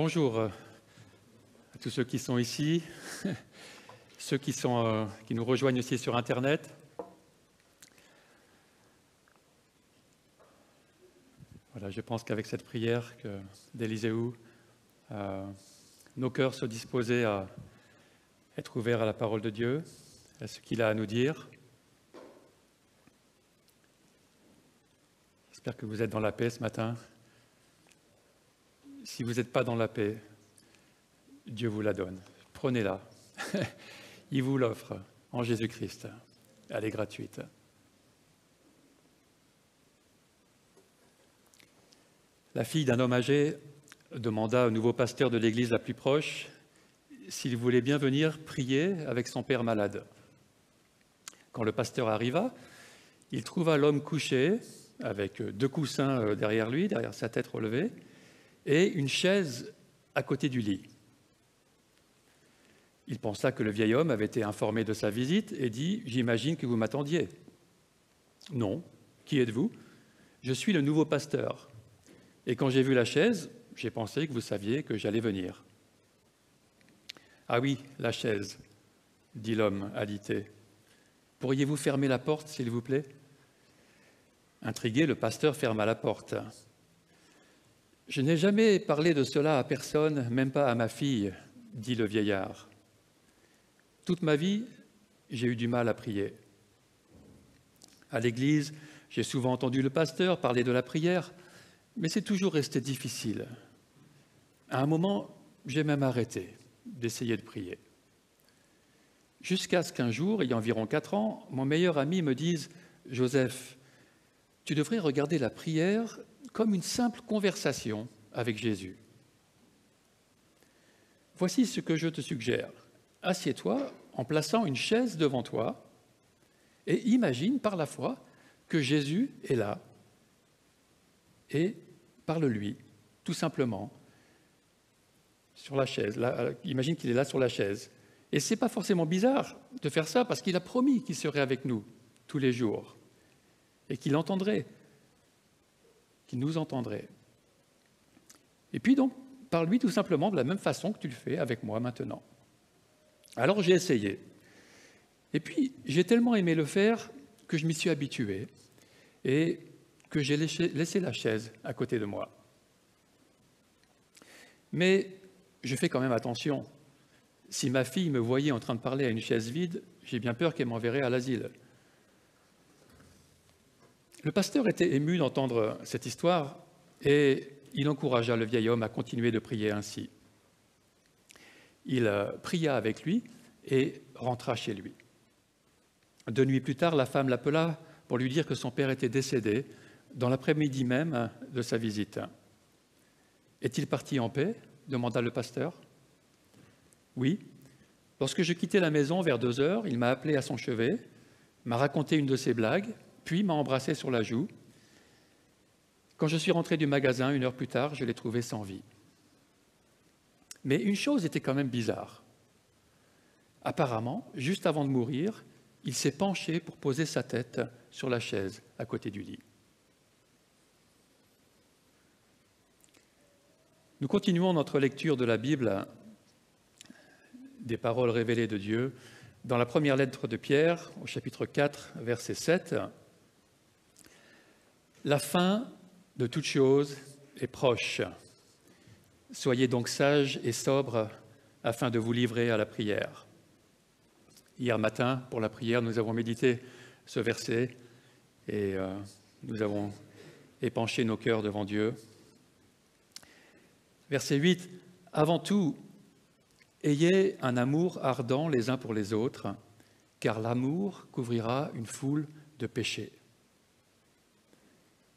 Bonjour à tous ceux qui sont ici, ceux qui nous rejoignent aussi sur Internet. Voilà, je pense qu'avec cette prière d'Élisée, nos cœurs sont disposés à être ouverts à la parole de Dieu, à ce qu'il a à nous dire. J'espère que vous êtes dans la paix ce matin. Si vous n'êtes pas dans la paix, Dieu vous la donne. Prenez-la. Il vous l'offre en Jésus-Christ. Elle est gratuite. La fille d'un homme âgé demanda au nouveau pasteur de l'église la plus proche s'il voulait bien venir prier avec son père malade. Quand le pasteur arriva, il trouva l'homme couché avec 2 coussins derrière lui, derrière sa tête relevée, et une chaise à côté du lit. Il pensa que le vieil homme avait été informé de sa visite et dit « J'imagine que vous m'attendiez. »« Non. Qui êtes-vous ? » ?»« Je suis le nouveau pasteur. Et quand j'ai vu la chaise, j'ai pensé que vous saviez que j'allais venir. »« Ah oui, la chaise, » dit l'homme alité. « Pourriez-vous fermer la porte, s'il vous plaît ?» Intrigué, le pasteur ferma la porte. « Je n'ai jamais parlé de cela à personne, même pas à ma fille, » dit le vieillard. « Toute ma vie, j'ai eu du mal à prier. À l'église, j'ai souvent entendu le pasteur parler de la prière, mais c'est toujours resté difficile. À un moment, j'ai même arrêté d'essayer de prier. Jusqu'à ce qu'un jour, il y a environ 4 ans, mon meilleur ami me dise « Joseph, tu devrais regarder la prière comme une simple conversation avec Jésus. Voici ce que je te suggère. Assieds-toi en plaçant une chaise devant toi et imagine par la foi que Jésus est là et parle-lui, tout simplement, sur la chaise. Là, imagine qu'il est là sur la chaise. Et ce n'est pas forcément bizarre de faire ça parce qu'il a promis qu'il serait avec nous tous les jours et qu'il entendrait, qu'il nous entendrait. Et puis donc, parle-lui tout simplement de la même façon que tu le fais avec moi maintenant. Alors j'ai essayé. Et puis, j'ai tellement aimé le faire que je m'y suis habitué et que j'ai laissé la chaise à côté de moi. Mais je fais quand même attention. Si ma fille me voyait en train de parler à une chaise vide, j'ai bien peur qu'elle m'enverrait à l'asile. Le pasteur était ému d'entendre cette histoire et il encouragea le vieil homme à continuer de prier ainsi. Il pria avec lui et rentra chez lui. 2 nuits plus tard, la femme l'appela pour lui dire que son père était décédé dans l'après-midi même de sa visite. « Est-il parti en paix ?» demanda le pasteur. « Oui. Lorsque je quittais la maison vers 2 heures, il m'a appelé à son chevet, m'a raconté une de ses blagues, puis m'a embrassé sur la joue. Quand je suis rentré du magasin 1 heure plus tard, je l'ai trouvé sans vie. Mais une chose était quand même bizarre. Apparemment, juste avant de mourir, il s'est penché pour poser sa tête sur la chaise à côté du lit. » Nous continuons notre lecture de la Bible, des paroles révélées de Dieu, dans la première lettre de Pierre, au chapitre 4, verset 7. « La fin de toute chose est proche. Soyez donc sages et sobres afin de vous livrer à la prière. » Hier matin, pour la prière, nous avons médité ce verset et nous avons épanché nos cœurs devant Dieu. Verset 8. « Avant tout, ayez un amour ardent les uns pour les autres, car l'amour couvrira une foule de péchés.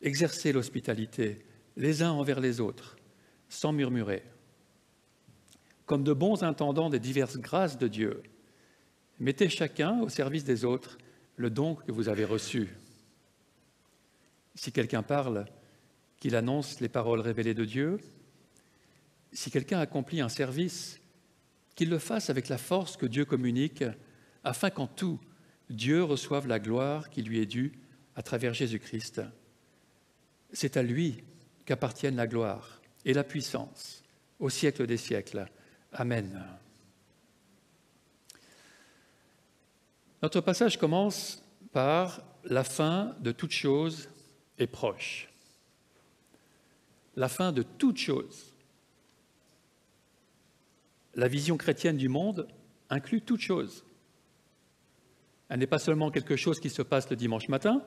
Exercez l'hospitalité les uns envers les autres, sans murmurer. Comme de bons intendants des diverses grâces de Dieu, mettez chacun au service des autres le don que vous avez reçu. Si quelqu'un parle, qu'il annonce les paroles révélées de Dieu. Si quelqu'un accomplit un service, qu'il le fasse avec la force que Dieu communique, afin qu'en tout, Dieu reçoive la gloire qui lui est due à travers Jésus-Christ. C'est à lui qu'appartiennent la gloire et la puissance au siècle des siècles. Amen. Notre passage commence par « La fin de toute chose est proche ». La fin de toute chose. La vision chrétienne du monde inclut toute chose. Elle n'est pas seulement quelque chose qui se passe le dimanche matin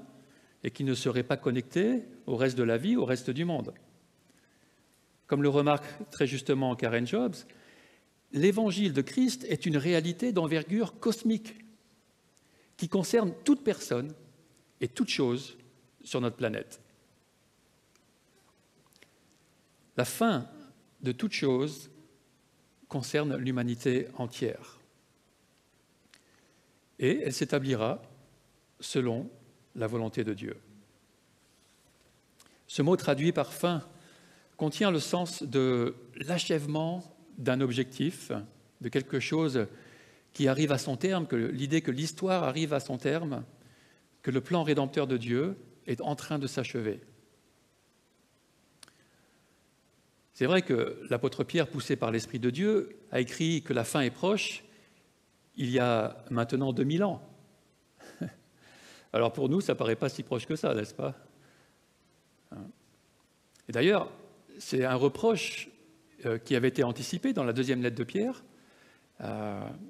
et qui ne serait pas connecté au reste de la vie, au reste du monde. Comme le remarque très justement Karen Jobs, l'évangile de Christ est une réalité d'envergure cosmique qui concerne toute personne et toute chose sur notre planète. La fin de toute chose concerne l'humanité entière. Et elle s'établira selon la volonté de Dieu. Ce mot traduit par fin contient le sens de l'achèvement d'un objectif, de quelque chose qui arrive à son terme, que l'idée que l'histoire arrive à son terme, que le plan rédempteur de Dieu est en train de s'achever. C'est vrai que l'apôtre Pierre, poussé par l'Esprit de Dieu, a écrit que la fin est proche il y a maintenant 2000 ans. Alors pour nous, ça ne paraît pas si proche que ça, n'est-ce pas? Et d'ailleurs, c'est un reproche qui avait été anticipé dans la deuxième lettre de Pierre,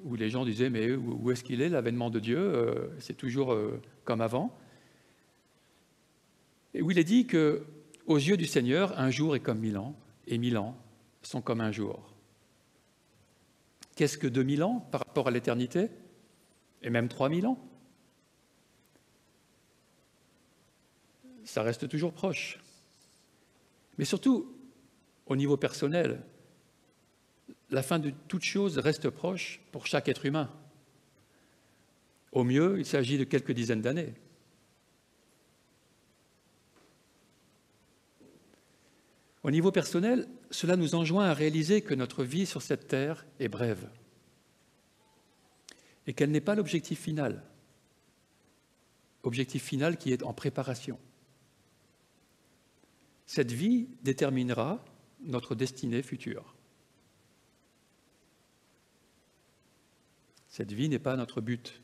où les gens disaient « mais où est-ce qu'il est, l'avènement de Dieu? C'est toujours comme avant. » Et où il est dit qu'aux yeux du Seigneur, un jour est comme 1000 ans, et 1000 ans sont comme un jour. Qu'est-ce que 2000 ans par rapport à l'éternité? Et même 3000 ans? Ça reste toujours proche. Mais surtout, au niveau personnel, la fin de toute chose reste proche pour chaque être humain. Au mieux, il s'agit de quelques dizaines d'années. Au niveau personnel, cela nous enjoint à réaliser que notre vie sur cette terre est brève et qu'elle n'est pas l'objectif final. Objectif final qui est en préparation. Cette vie déterminera notre destinée future. Cette vie n'est pas notre but.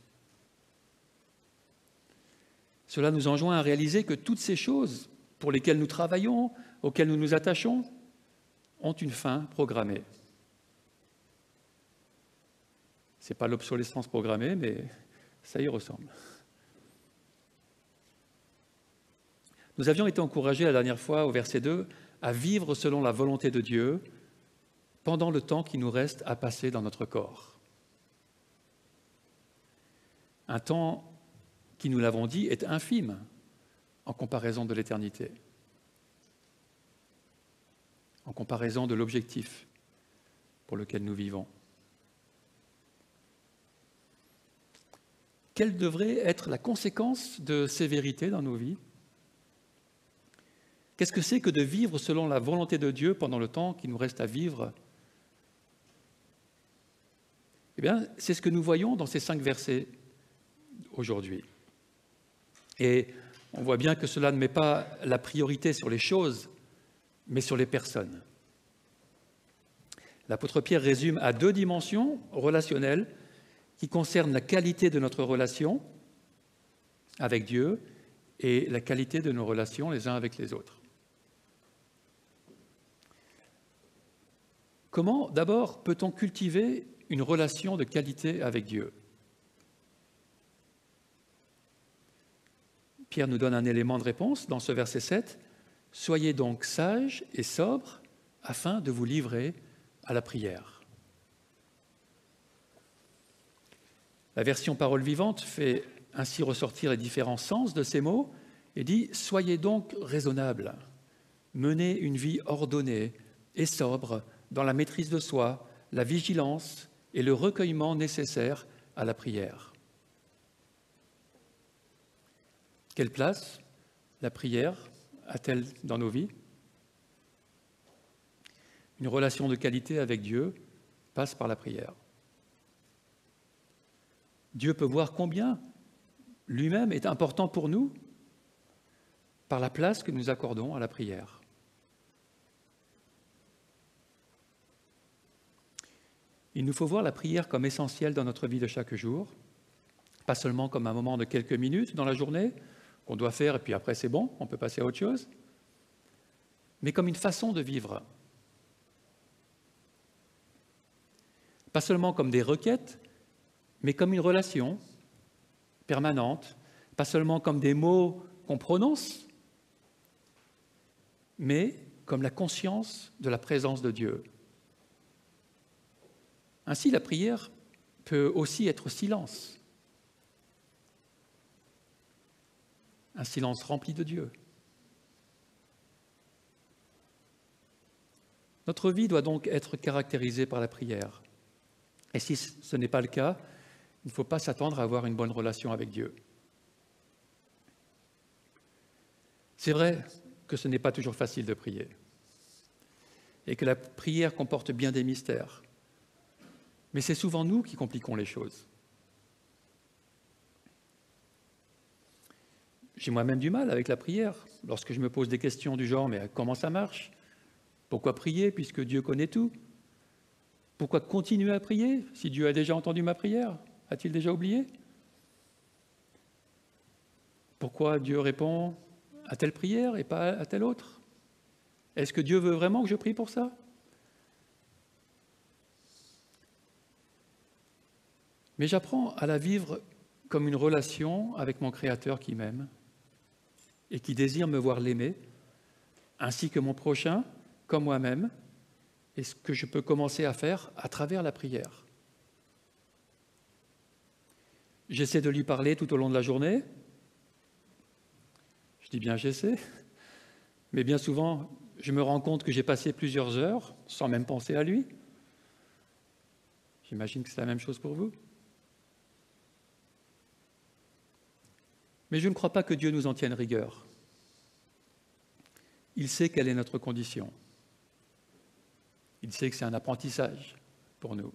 Cela nous enjoint à réaliser que toutes ces choses pour lesquelles nous travaillons, auxquelles nous nous attachons, ont une fin programmée. Ce n'est pas l'obsolescence programmée, mais ça y ressemble. Nous avions été encouragés la dernière fois, au verset 2, à vivre selon la volonté de Dieu pendant le temps qui nous reste à passer dans notre corps. Un temps qui, nous l'avons dit, est infime en comparaison de l'éternité, en comparaison de l'objectif pour lequel nous vivons. Quelle devrait être la conséquence de ces vérités dans nos vies? Qu'est-ce que c'est que de vivre selon la volonté de Dieu pendant le temps qui nous reste à vivre? Eh bien, c'est ce que nous voyons dans ces 5 versets aujourd'hui. Et on voit bien que cela ne met pas la priorité sur les choses, mais sur les personnes. L'apôtre Pierre résume à 2 dimensions relationnelles qui concernent la qualité de notre relation avec Dieu et la qualité de nos relations les uns avec les autres. Comment, d'abord, peut-on cultiver une relation de qualité avec Dieu? Pierre nous donne un élément de réponse dans ce verset 7. « Soyez donc sages et sobres afin de vous livrer à la prière. » La version parole vivante fait ainsi ressortir les différents sens de ces mots et dit « Soyez donc raisonnables, menez une vie ordonnée et sobre dans la maîtrise de soi, la vigilance et le recueillement nécessaires à la prière. » Quelle place la prière a-t-elle dans nos vies? Une relation de qualité avec Dieu passe par la prière. Dieu peut voir combien lui-même est important pour nous par la place que nous accordons à la prière. Il nous faut voir la prière comme essentielle dans notre vie de chaque jour, pas seulement comme un moment de quelques minutes dans la journée, qu'on doit faire et puis après c'est bon, on peut passer à autre chose, mais comme une façon de vivre. Pas seulement comme des requêtes, mais comme une relation permanente, pas seulement comme des mots qu'on prononce, mais comme la conscience de la présence de Dieu. Ainsi, la prière peut aussi être silence, un silence rempli de Dieu. Notre vie doit donc être caractérisée par la prière. Et si ce n'est pas le cas, il ne faut pas s'attendre à avoir une bonne relation avec Dieu. C'est vrai que ce n'est pas toujours facile de prier et que la prière comporte bien des mystères. Mais c'est souvent nous qui compliquons les choses. J'ai moi-même du mal avec la prière lorsque je me pose des questions du genre « mais comment ça marche ? Pourquoi prier puisque Dieu connaît tout ? Pourquoi continuer à prier si Dieu a déjà entendu ma prière ? A-t-il déjà oublié ? Pourquoi Dieu répond à telle prière et pas à telle autre ? Est-ce que Dieu veut vraiment que je prie pour ça ? Mais j'apprends à la vivre comme une relation avec mon Créateur qui m'aime et qui désire me voir l'aimer, ainsi que mon prochain, comme moi-même, et ce que je peux commencer à faire à travers la prière. J'essaie de lui parler tout au long de la journée. Je dis bien j'essaie, mais bien souvent, je me rends compte que j'ai passé plusieurs heures sans même penser à lui. J'imagine que c'est la même chose pour vous. Mais je ne crois pas que Dieu nous en tienne rigueur. Il sait quelle est notre condition. Il sait que c'est un apprentissage pour nous.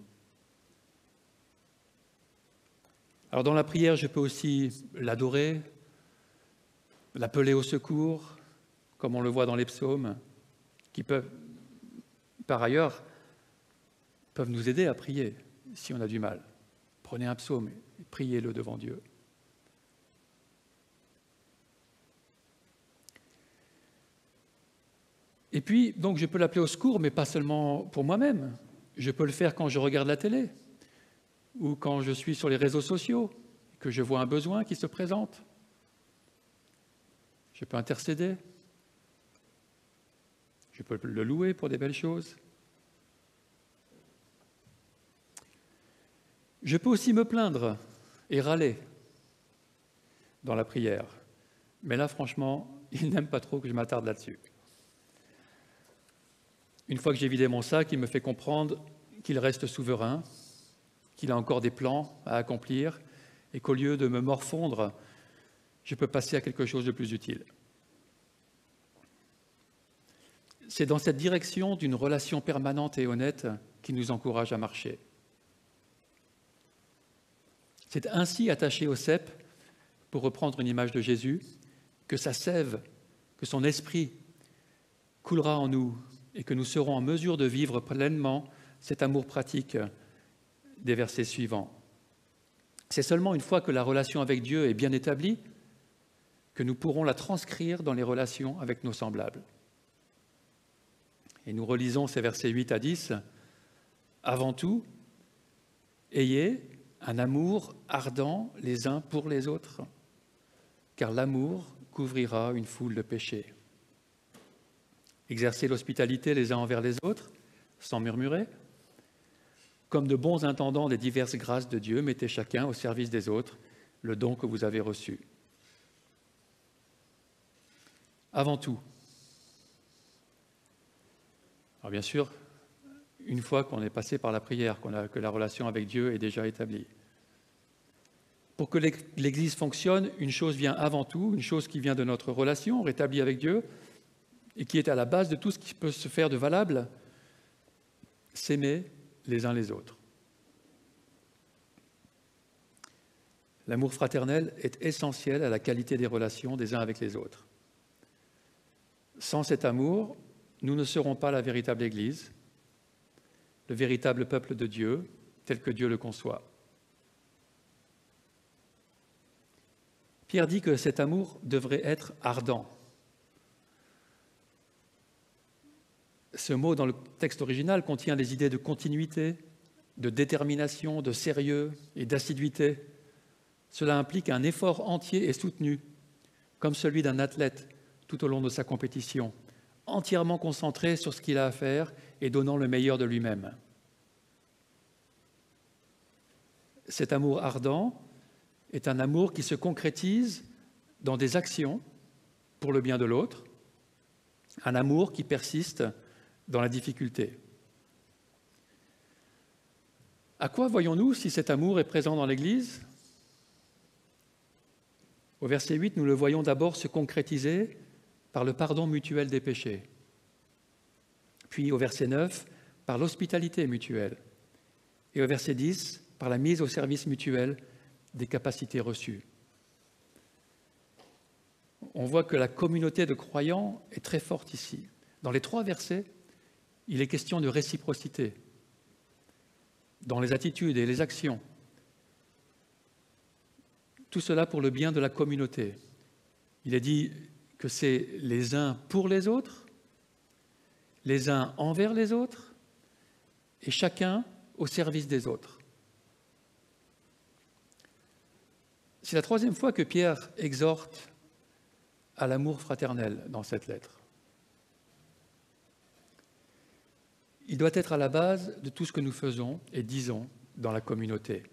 Alors dans la prière, je peux aussi l'adorer, l'appeler au secours, comme on le voit dans les psaumes, qui peuvent, par ailleurs, peuvent nous aider à prier si on a du mal. Prenez un psaume et priez-le devant Dieu. Et puis, donc, je peux l'appeler au secours, mais pas seulement pour moi-même. Je peux le faire quand je regarde la télé ou quand je suis sur les réseaux sociaux, que je vois un besoin qui se présente. Je peux intercéder. Je peux le louer pour des belles choses. Je peux aussi me plaindre et râler dans la prière. Mais là, franchement, il n'aime pas trop que je m'attarde là-dessus. Une fois que j'ai vidé mon sac, il me fait comprendre qu'il reste souverain, qu'il a encore des plans à accomplir et qu'au lieu de me morfondre, je peux passer à quelque chose de plus utile. C'est dans cette direction d'une relation permanente et honnête qu'il nous encourage à marcher. C'est ainsi attaché au cep, pour reprendre une image de Jésus, que sa sève, que son esprit coulera en nous et que nous serons en mesure de vivre pleinement cet amour pratique des versets suivants. C'est seulement une fois que la relation avec Dieu est bien établie que nous pourrons la transcrire dans les relations avec nos semblables. Et nous relisons ces versets 8 à 10. « Avant tout, ayez un amour ardent les uns pour les autres, car l'amour couvrira une foule de péchés. Exercez l'hospitalité les uns envers les autres, sans murmurer. Comme de bons intendants des diverses grâces de Dieu, mettez chacun au service des autres le don que vous avez reçu. » Avant tout. Alors bien sûr, une fois qu'on est passé par la prière, que la relation avec Dieu est déjà établie. Pour que l'Église fonctionne, une chose vient avant tout, une chose qui vient de notre relation rétablie avec Dieu et qui est à la base de tout ce qui peut se faire de valable, s'aimer les uns les autres. L'amour fraternel est essentiel à la qualité des relations des uns avec les autres. Sans cet amour, nous ne serons pas la véritable Église le véritable peuple de Dieu, tel que Dieu le conçoit. Pierre dit que cet amour devrait être ardent. Ce mot dans le texte original contient des idées de continuité, de détermination, de sérieux et d'assiduité. Cela implique un effort entier et soutenu, comme celui d'un athlète tout au long de sa compétition, entièrement concentré sur ce qu'il a à faire et donnant le meilleur de lui-même. Cet amour ardent est un amour qui se concrétise dans des actions pour le bien de l'autre, un amour qui persiste dans la difficulté. À quoi voyons-nous si cet amour est présent dans l'Église ? Au verset 8, nous le voyons d'abord se concrétiser par le pardon mutuel des péchés. Puis au verset 9, par l'hospitalité mutuelle. Et au verset 10, par la mise au service mutuel des capacités reçues. On voit que la communauté de croyants est très forte ici. Dans les 3 versets, il est question de réciprocité dans les attitudes et les actions. Tout cela pour le bien de la communauté. Il est dit que c'est les uns pour les autres, les uns envers les autres, et chacun au service des autres. C'est la 3e fois que Pierre exhorte à l'amour fraternel dans cette lettre. Il doit être à la base de tout ce que nous faisons et disons dans la communauté.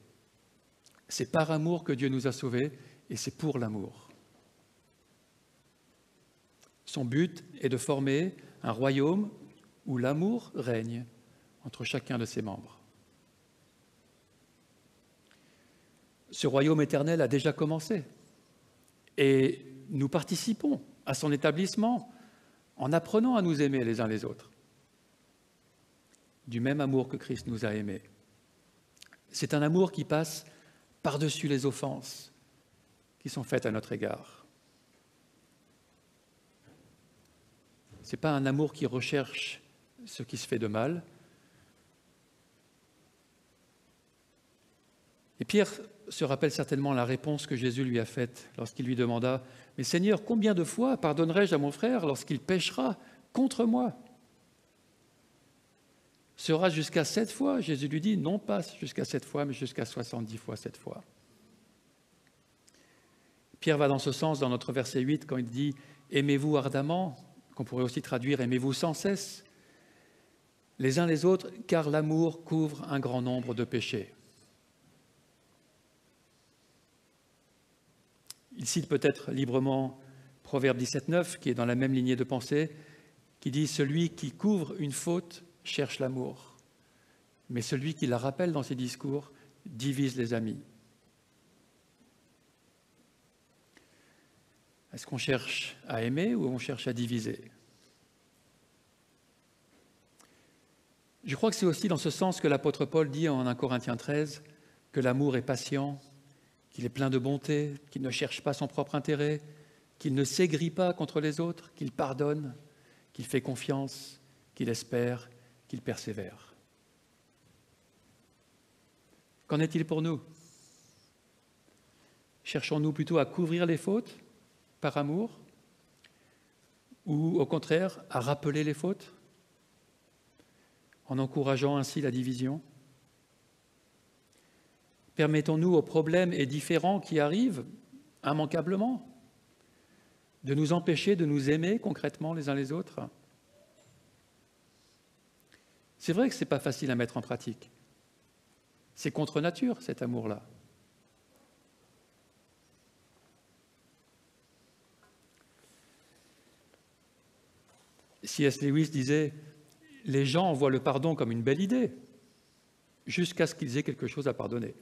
C'est par amour que Dieu nous a sauvés et c'est pour l'amour. Son but est de former un royaume où l'amour règne entre chacun de ses membres. Ce royaume éternel a déjà commencé et nous participons à son établissement en apprenant à nous aimer les uns les autres, du même amour que Christ nous a aimés. C'est un amour qui passe par-dessus les offenses qui sont faites à notre égard. Ce n'est pas un amour qui recherche ce qui se fait de mal. Et Pierre se rappelle certainement la réponse que Jésus lui a faite lorsqu'il lui demanda « Mais Seigneur, combien de fois pardonnerai-je à mon frère lorsqu'il péchera contre moi ?» Sera jusqu'à 7 fois. Jésus lui dit, non pas jusqu'à 7 fois, mais jusqu'à 70 fois 7 fois. Pierre va dans ce sens dans notre verset 8 quand il dit « Aimez-vous ardemment », qu'on pourrait aussi traduire « Aimez-vous sans cesse », les uns les autres, car l'amour couvre un grand nombre de péchés. Il cite peut-être librement Proverbe 17,9, qui est dans la même lignée de pensée, qui dit « Celui qui couvre une faute cherche l'amour, mais celui qui la rappelle dans ses discours divise les amis. » Est-ce qu'on cherche à aimer ou on cherche à diviser ? Je crois que c'est aussi dans ce sens que l'apôtre Paul dit en 1 Corinthiens 13 que l'amour est patient, qu'il est plein de bonté, qu'il ne cherche pas son propre intérêt, qu'il ne s'aigrit pas contre les autres, qu'il pardonne, qu'il fait confiance, qu'il espère, qu'il persévère. Qu'en est-il pour nous ? Cherchons-nous plutôt à couvrir les fautes par amour ou au contraire à rappeler les fautes en encourageant ainsi la division ? Permettons-nous aux problèmes et différends qui arrivent immanquablement de nous empêcher de nous aimer concrètement les uns les autres ? C'est vrai que ce n'est pas facile à mettre en pratique. C'est contre nature, cet amour-là. C.S. Lewis disait « Les gens voient le pardon comme une belle idée, jusqu'à ce qu'ils aient quelque chose à pardonner. »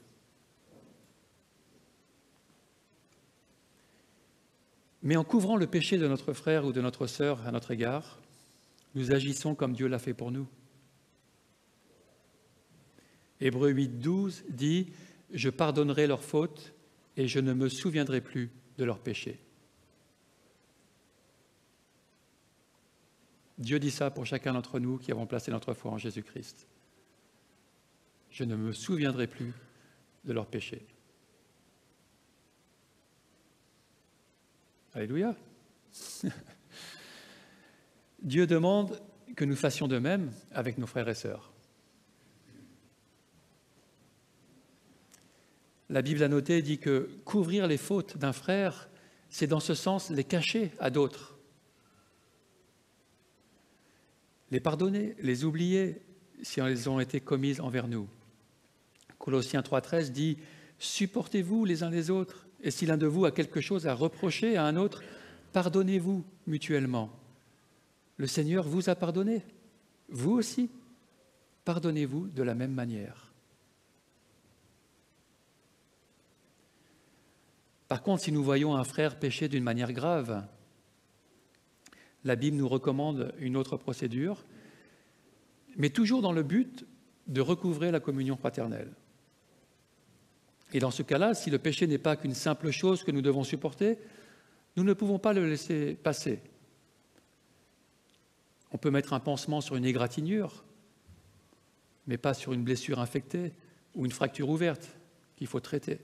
Mais en couvrant le péché de notre frère ou de notre sœur à notre égard, nous agissons comme Dieu l'a fait pour nous. Hébreux 8, 12 dit « Je pardonnerai leurs fautes et je ne me souviendrai plus de leurs péchés. » Dieu dit ça pour chacun d'entre nous qui avons placé notre foi en Jésus-Christ. je ne me souviendrai plus de leurs péchés. Alléluia. Dieu demande que nous fassions de même avec nos frères et sœurs. La Bible a noté dit que couvrir les fautes d'un frère, c'est dans ce sens les cacher à d'autres. Les pardonner, les oublier si elles ont été commises envers nous. Colossiens 3,13 dit « Supportez-vous les uns les autres, et si l'un de vous a quelque chose à reprocher à un autre, pardonnez-vous mutuellement. Le Seigneur vous a pardonné, vous aussi, pardonnez-vous de la même manière. » Par contre, si nous voyons un frère pécher d'une manière grave, la Bible nous recommande une autre procédure, mais toujours dans le but de recouvrer la communion fraternelle. Et dans ce cas-là, si le péché n'est pas qu'une simple chose que nous devons supporter, nous ne pouvons pas le laisser passer. On peut mettre un pansement sur une égratignure, mais pas sur une blessure infectée ou une fracture ouverte qu'il faut traiter.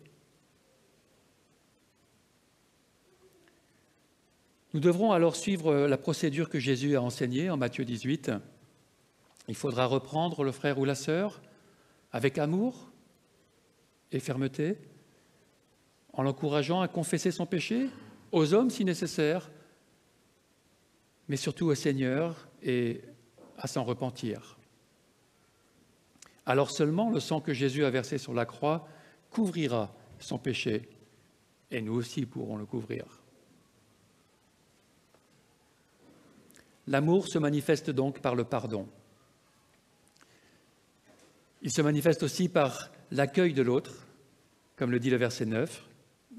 Nous devrons alors suivre la procédure que Jésus a enseignée en Matthieu 18. Il faudra reprendre le frère ou la sœur avec amour et fermeté, en l'encourageant à confesser son péché, aux hommes si nécessaire, mais surtout au Seigneur et à s'en repentir. Alors seulement le sang que Jésus a versé sur la croix couvrira son péché, et nous aussi pourrons le couvrir. L'amour se manifeste donc par le pardon. Il se manifeste aussi par l'accueil de l'autre, comme le dit le verset 9,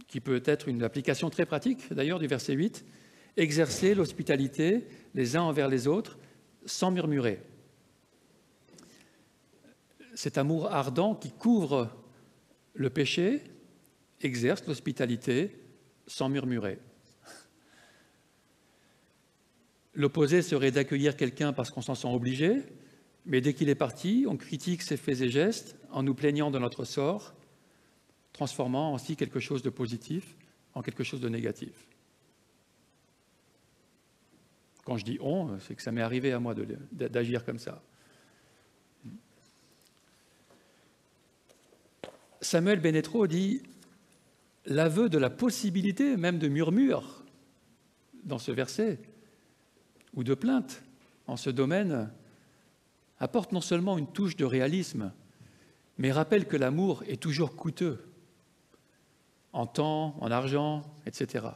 qui peut être une application très pratique, d'ailleurs, du verset 8, exercer l'hospitalité les uns envers les autres sans murmurer. Cet amour ardent qui couvre le péché exerce l'hospitalité sans murmurer. L'opposé serait d'accueillir quelqu'un parce qu'on s'en sent obligé, mais dès qu'il est parti, on critique ses faits et gestes en nous plaignant de notre sort, transformant ainsi quelque chose de positif en quelque chose de négatif. Quand je dis « on », c'est que ça m'est arrivé à moi d'agir comme ça. Samuel Benetro dit « L'aveu de la possibilité même de murmure dans ce verset, ou de plainte en ce domaine, apporte non seulement une touche de réalisme, mais rappelle que l'amour est toujours coûteux, en temps, en argent, etc.,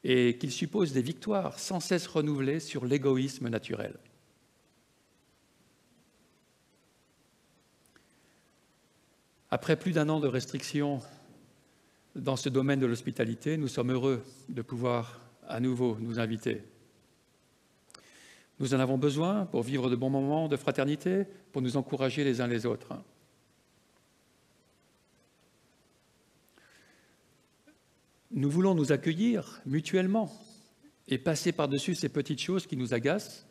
et qu'il suppose des victoires sans cesse renouvelées sur l'égoïsme naturel. Après plus d'1 an de restrictions dans ce domaine de l'hospitalité, nous sommes heureux de pouvoir à nouveau nous inviter. Nous en avons besoin pour vivre de bons moments de fraternité, pour nous encourager les uns les autres. Nous voulons nous accueillir mutuellement et passer par-dessus ces petites choses qui nous agacent.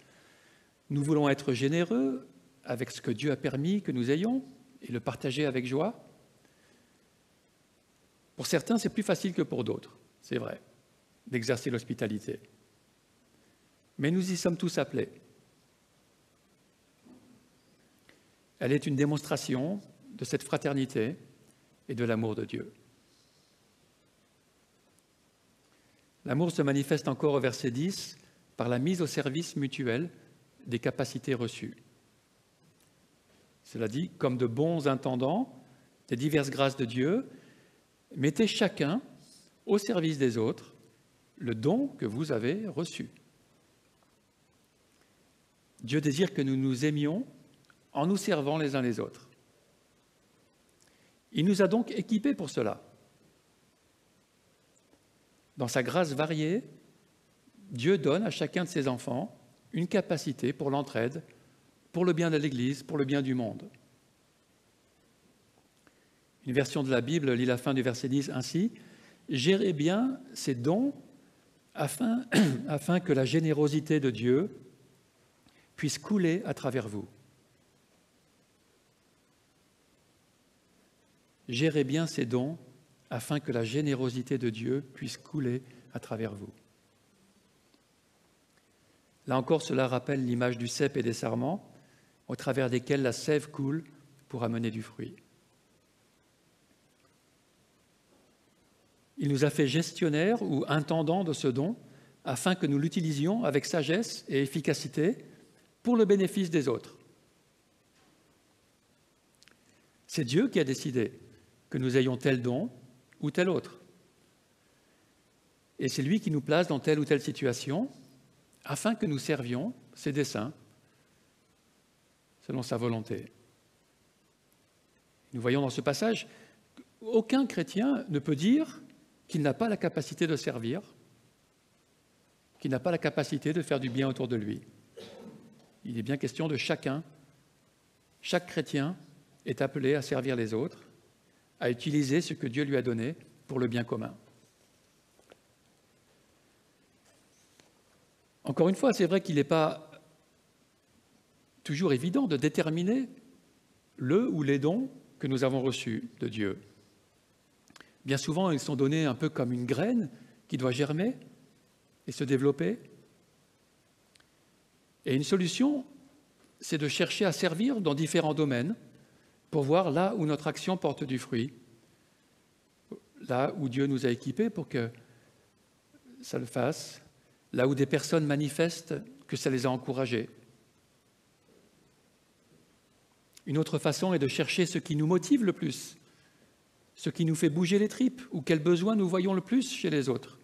Nous voulons être généreux avec ce que Dieu a permis que nous ayons et le partager avec joie. Pour certains, c'est plus facile que pour d'autres, c'est vrai, d'exercer l'hospitalité. Mais nous y sommes tous appelés. Elle est une démonstration de cette fraternité et de l'amour de Dieu. L'amour se manifeste encore au verset 10 par la mise au service mutuel des capacités reçues. Cela dit, comme de bons intendants des diverses grâces de Dieu, mettez chacun au service des autres le don que vous avez reçu. Dieu désire que nous nous aimions en nous servant les uns les autres. Il nous a donc équipés pour cela. Dans sa grâce variée, Dieu donne à chacun de ses enfants une capacité pour l'entraide, pour le bien de l'Église, pour le bien du monde. Une version de la Bible lit la fin du verset 10 ainsi « Gérez bien ces dons afin que la générosité de Dieu puisse couler à travers vous. » gérez bien ces dons afin que la générosité de Dieu puisse couler à travers vous. Là encore, cela rappelle l'image du cep et des sarments, au travers desquels la sève coule pour amener du fruit. Il nous a fait gestionnaires ou intendants de ce don afin que nous l'utilisions avec sagesse et efficacité pour le bénéfice des autres. C'est Dieu qui a décidé que nous ayons tel don ou tel autre. Et c'est lui qui nous place dans telle ou telle situation afin que nous servions ses desseins selon sa volonté. Nous voyons dans ce passage qu'aucun chrétien ne peut dire qu'il n'a pas la capacité de servir, qu'il n'a pas la capacité de faire du bien autour de lui. Il est bien question de chacun. Chaque chrétien est appelé à servir les autres, à utiliser ce que Dieu lui a donné pour le bien commun. Encore une fois, c'est vrai qu'il n'est pas toujours évident de déterminer le ou les dons que nous avons reçus de Dieu. Bien souvent, ils sont donnés un peu comme une graine qui doit germer et se développer. Et une solution, c'est de chercher à servir dans différents domaines pour voir là où notre action porte du fruit, là où Dieu nous a équipés pour que ça le fasse, là où des personnes manifestent que ça les a encouragés. Une autre façon est de chercher ce qui nous motive le plus, ce qui nous fait bouger les tripes ou quels besoins nous voyons le plus chez les autres.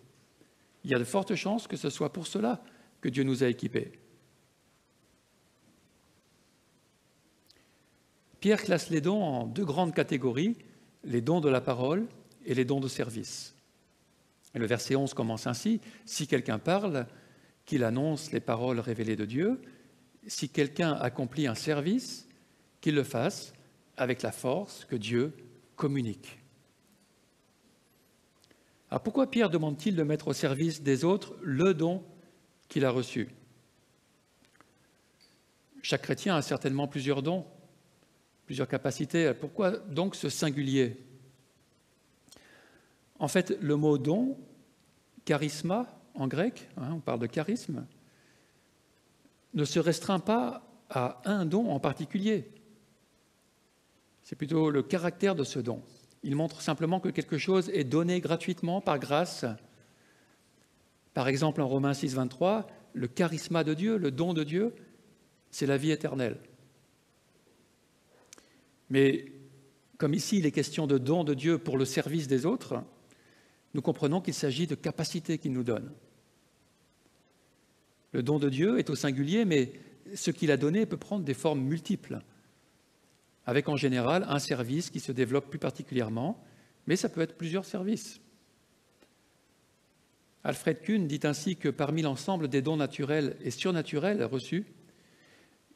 Il y a de fortes chances que ce soit pour cela que Dieu nous a équipés. Pierre classe les dons en deux grandes catégories, les dons de la parole et les dons de service. Et le verset 11 commence ainsi, « Si quelqu'un parle, qu'il annonce les paroles révélées de Dieu. Si quelqu'un accomplit un service, qu'il le fasse avec la force que Dieu communique. » Alors pourquoi Pierre demande-t-il de mettre au service des autres le don qu'il a reçu? Chaque chrétien a certainement plusieurs dons, plusieurs capacités. Pourquoi donc ce singulier? En fait, le mot don, charisma en grec, on parle de charisme, ne se restreint pas à un don en particulier. C'est plutôt le caractère de ce don. Il montre simplement que quelque chose est donné gratuitement par grâce. Par exemple, en Romains 6, 23, le charisma de Dieu, le don de Dieu, c'est la vie éternelle. Mais comme ici, il est question de don de Dieu pour le service des autres, nous comprenons qu'il s'agit de capacités qu'il nous donne. Le don de Dieu est au singulier, mais ce qu'il a donné peut prendre des formes multiples, avec en général un service qui se développe plus particulièrement, mais ça peut être plusieurs services. Alfred Kuhn dit ainsi que parmi l'ensemble des dons naturels et surnaturels reçus,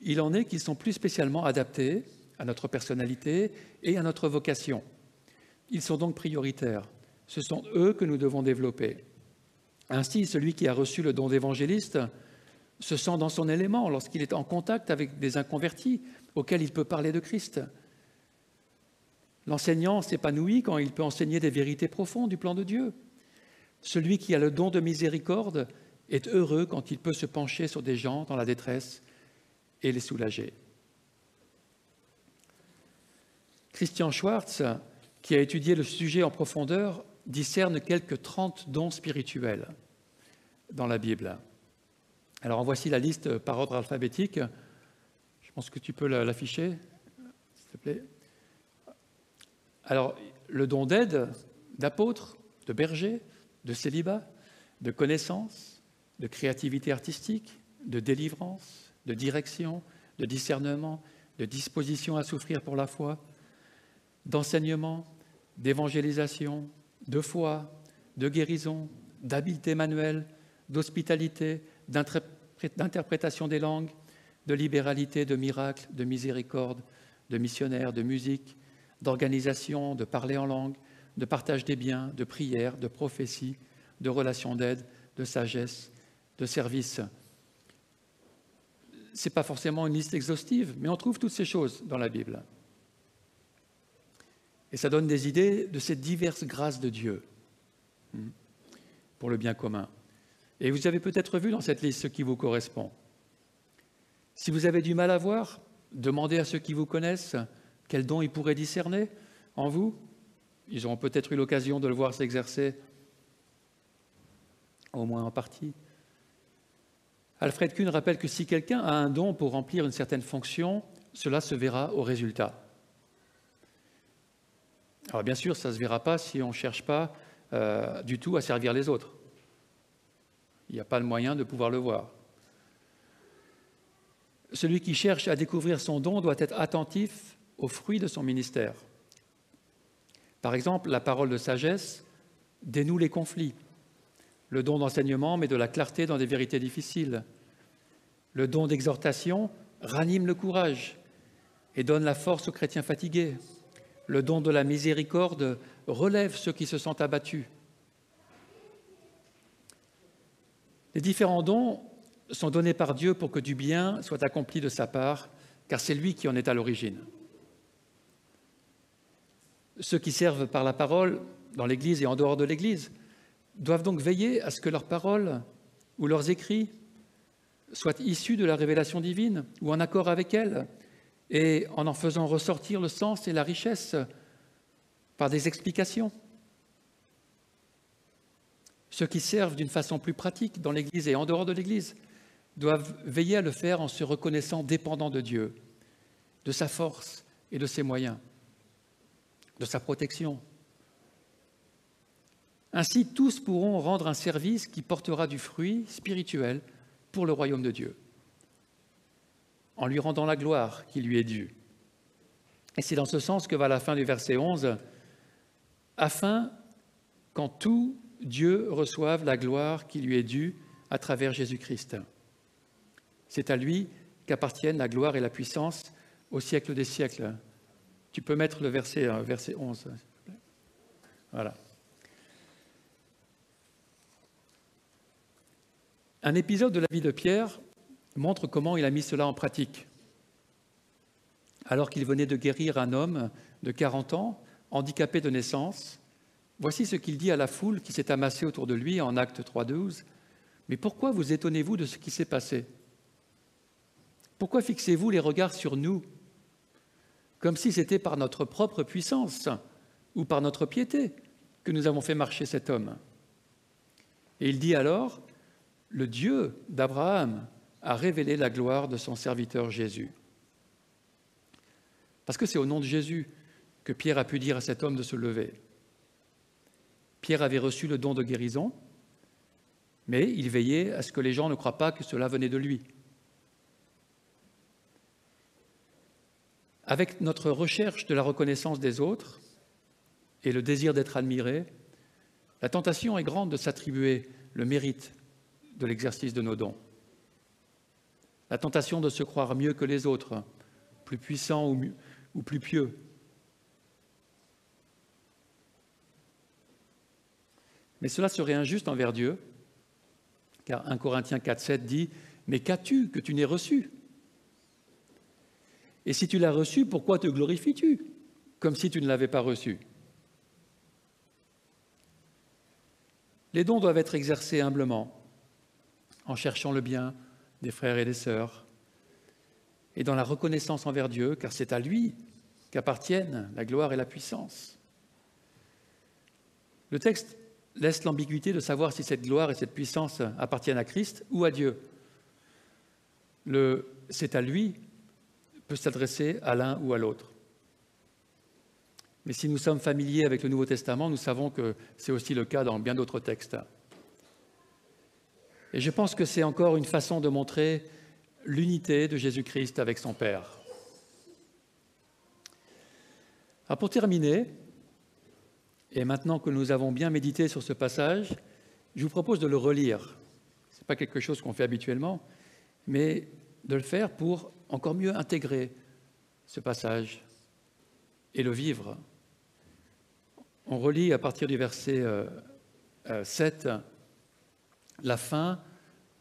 il en est qui sont plus spécialement adaptés à notre personnalité et à notre vocation. Ils sont donc prioritaires. Ce sont eux que nous devons développer. Ainsi, celui qui a reçu le don d'évangéliste se sent dans son élément lorsqu'il est en contact avec des inconvertis auxquels il peut parler de Christ. L'enseignant s'épanouit quand il peut enseigner des vérités profondes du plan de Dieu. Celui qui a le don de miséricorde est heureux quand il peut se pencher sur des gens dans la détresse et les soulager. Christian Schwartz, qui a étudié le sujet en profondeur, discerne quelques 30 dons spirituels dans la Bible. Alors en voici la liste par ordre alphabétique. Je pense que tu peux l'afficher, s'il te plaît. Alors, le don d'aide, d'apôtre, de berger, de célibat, de connaissance, de créativité artistique, de délivrance, de direction, de discernement, de disposition à souffrir pour la foi, d'enseignement, d'évangélisation, de foi, de guérison, d'habileté manuelle, d'hospitalité, d'interprétation des langues, de libéralité, de miracles, de miséricorde, de missionnaire, de musique, d'organisation, de parler en langue, de partage des biens, de prière, de prophétie, de relations d'aide, de sagesse, de service. Ce n'est pas forcément une liste exhaustive, mais on trouve toutes ces choses dans la Bible. Et ça donne des idées de ces diverses grâces de Dieu pour le bien commun. Et vous avez peut-être vu dans cette liste ce qui vous correspond. Si vous avez du mal à voir, demandez à ceux qui vous connaissent quels dons ils pourraient discerner en vous. Ils auront peut-être eu l'occasion de le voir s'exercer, au moins en partie. Alfred Kuhn rappelle que si quelqu'un a un don pour remplir une certaine fonction, cela se verra au résultat. Alors bien sûr, ça ne se verra pas si on ne cherche pas du tout à servir les autres. Il n'y a pas de moyen de pouvoir le voir. Celui qui cherche à découvrir son don doit être attentif aux fruits de son ministère. Par exemple, la parole de sagesse dénoue les conflits. Le don d'enseignement met de la clarté dans des vérités difficiles. Le don d'exhortation ranime le courage et donne la force aux chrétiens fatigués. Le don de la miséricorde relève ceux qui se sentent abattus. Les différents dons sont donnés par Dieu pour que du bien soit accompli de sa part, car c'est lui qui en est à l'origine. Ceux qui servent par la parole dans l'Église et en dehors de l'Église doivent donc veiller à ce que leurs paroles ou leurs écrits soient issus de la révélation divine ou en accord avec elle, et en faisant ressortir le sens et la richesse par des explications. Ceux qui servent d'une façon plus pratique dans l'Église et en dehors de l'Église doivent veiller à le faire en se reconnaissant dépendants de Dieu, de sa force et de ses moyens, de sa protection. Ainsi, tous pourront rendre un service qui portera du fruit spirituel pour le royaume de Dieu, en lui rendant la gloire qui lui est due. Et c'est dans ce sens que va la fin du verset 11, « Afin qu'en tout, Dieu reçoive la gloire qui lui est due à travers Jésus-Christ. C'est à lui qu'appartiennent la gloire et la puissance au siècle des siècles. » Tu peux mettre le verset 11, s'il te plaît. Voilà. Un épisode de la vie de Pierre montre comment il a mis cela en pratique. Alors qu'il venait de guérir un homme de 40 ans, handicapé de naissance, voici ce qu'il dit à la foule qui s'est amassée autour de lui en Actes 3,12. « Mais pourquoi vous étonnez-vous de ce qui s'est passé? Pourquoi fixez-vous les regards sur nous, comme si c'était par notre propre puissance ou par notre piété que nous avons fait marcher cet homme? » Et il dit alors, « Le Dieu d'Abraham a révélé la gloire de son serviteur Jésus. » Parce que c'est au nom de Jésus que Pierre a pu dire à cet homme de se lever. Pierre avait reçu le don de guérison, mais il veillait à ce que les gens ne croient pas que cela venait de lui. Avec notre recherche de la reconnaissance des autres et le désir d'être admiré, la tentation est grande de s'attribuer le mérite de l'exercice de nos dons. La tentation de se croire mieux que les autres, plus puissant ou plus pieux. Mais cela serait injuste envers Dieu, car 1 Corinthiens 4,7 dit « Mais qu'as-tu que tu n'aies reçu ? Et si tu l'as reçu, pourquoi te glorifies-tu, comme si tu ne l'avais pas reçu ?» Les dons doivent être exercés humblement, en cherchant le bien des frères et des sœurs, et dans la reconnaissance envers Dieu, car c'est à lui qu'appartiennent la gloire et la puissance. Le texte laisse l'ambiguïté de savoir si cette gloire et cette puissance appartiennent à Christ ou à Dieu. Le « c'est à lui » peut s'adresser à l'un ou à l'autre. Mais si nous sommes familiers avec le Nouveau Testament, nous savons que c'est aussi le cas dans bien d'autres textes. Et je pense que c'est encore une façon de montrer l'unité de Jésus-Christ avec son Père. Alors pour terminer, et maintenant que nous avons bien médité sur ce passage, je vous propose de le relire. Ce n'est pas quelque chose qu'on fait habituellement, mais de le faire pour encore mieux intégrer ce passage et le vivre. On relit à partir du verset 7, « La fin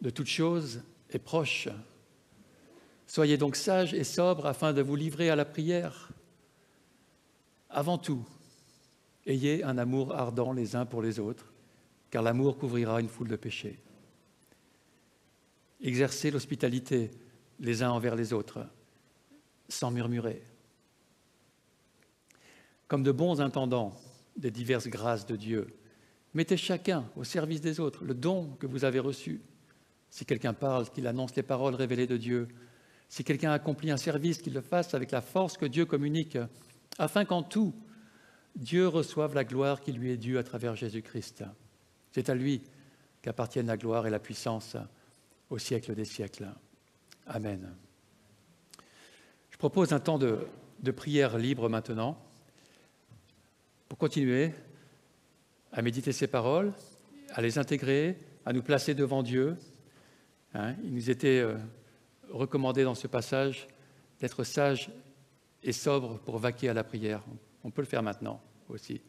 de toute chose est proche. Soyez donc sages et sobres afin de vous livrer à la prière. Avant tout, Ayez un amour ardent les uns pour les autres, car l'amour couvrira une foule de péchés. Exercez l'hospitalité les uns envers les autres, sans murmurer. Comme de bons intendants des diverses grâces de Dieu, mettez chacun au service des autres le don que vous avez reçu. Si quelqu'un parle, qu'il annonce les paroles révélées de Dieu. Si quelqu'un accomplit un service, qu'il le fasse avec la force que Dieu communique, afin qu'en tout, Dieu reçoive la gloire qui lui est due à travers Jésus-Christ. C'est à lui qu'appartiennent la gloire et la puissance au siècle des siècles. Amen. Je propose un temps de prière libre maintenant pour continuer à méditer ces paroles, à les intégrer, à nous placer devant Dieu. Il nous était recommandé dans ce passage d'être sages et sobres pour vaquer à la prière. On peut le faire maintenant aussi.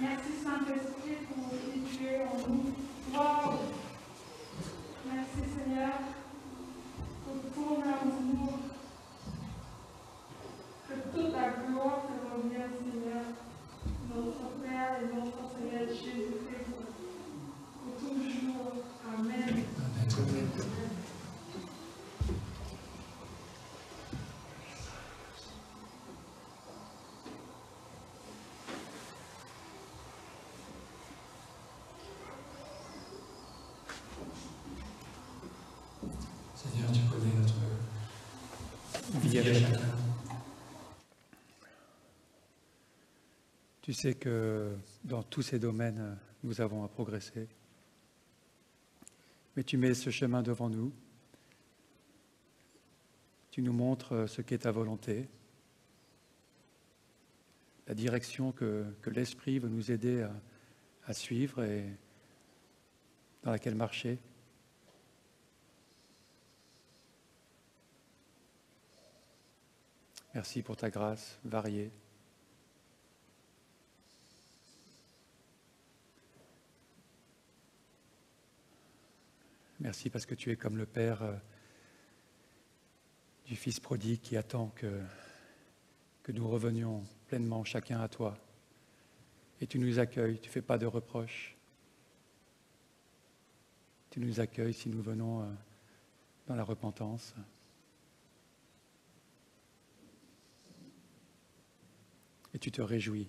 Merci Saint-Esprit pour qui tu es en nous. Wow. Merci Seigneur pour ton amour. Que toute la gloire te revienne Seigneur, notre Père et notre Seigneur Jésus-Christ. Pour toujours. Amen. Seigneur, tu connais notre vie à chacun. Tu sais que dans tous ces domaines, nous avons à progresser. Mais tu mets ce chemin devant nous. Tu nous montres ce qu'est ta volonté, la direction que l'Esprit veut nous aider à suivre et dans laquelle marcher. Merci pour ta grâce variée. Merci parce que tu es comme le Père du Fils prodigue qui attend que nous revenions pleinement chacun à toi. Et tu nous accueilles, tu ne fais pas de reproches. Tu nous accueilles si nous venons dans la repentance. Et tu te réjouis.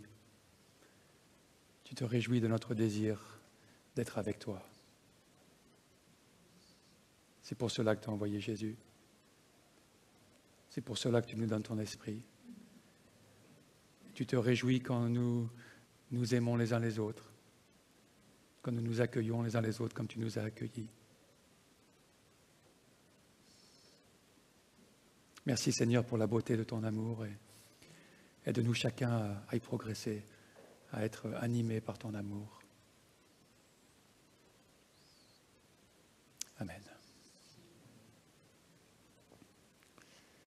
Tu te réjouis de notre désir d'être avec toi. C'est pour cela que tu as envoyé Jésus. C'est pour cela que tu nous donnes ton esprit. Tu te réjouis quand nous aimons les uns les autres, quand nous nous accueillons les uns les autres comme tu nous as accueillis. Merci Seigneur pour la beauté de ton amour et aide-nous chacun à y progresser, à être animé par ton amour. Amen.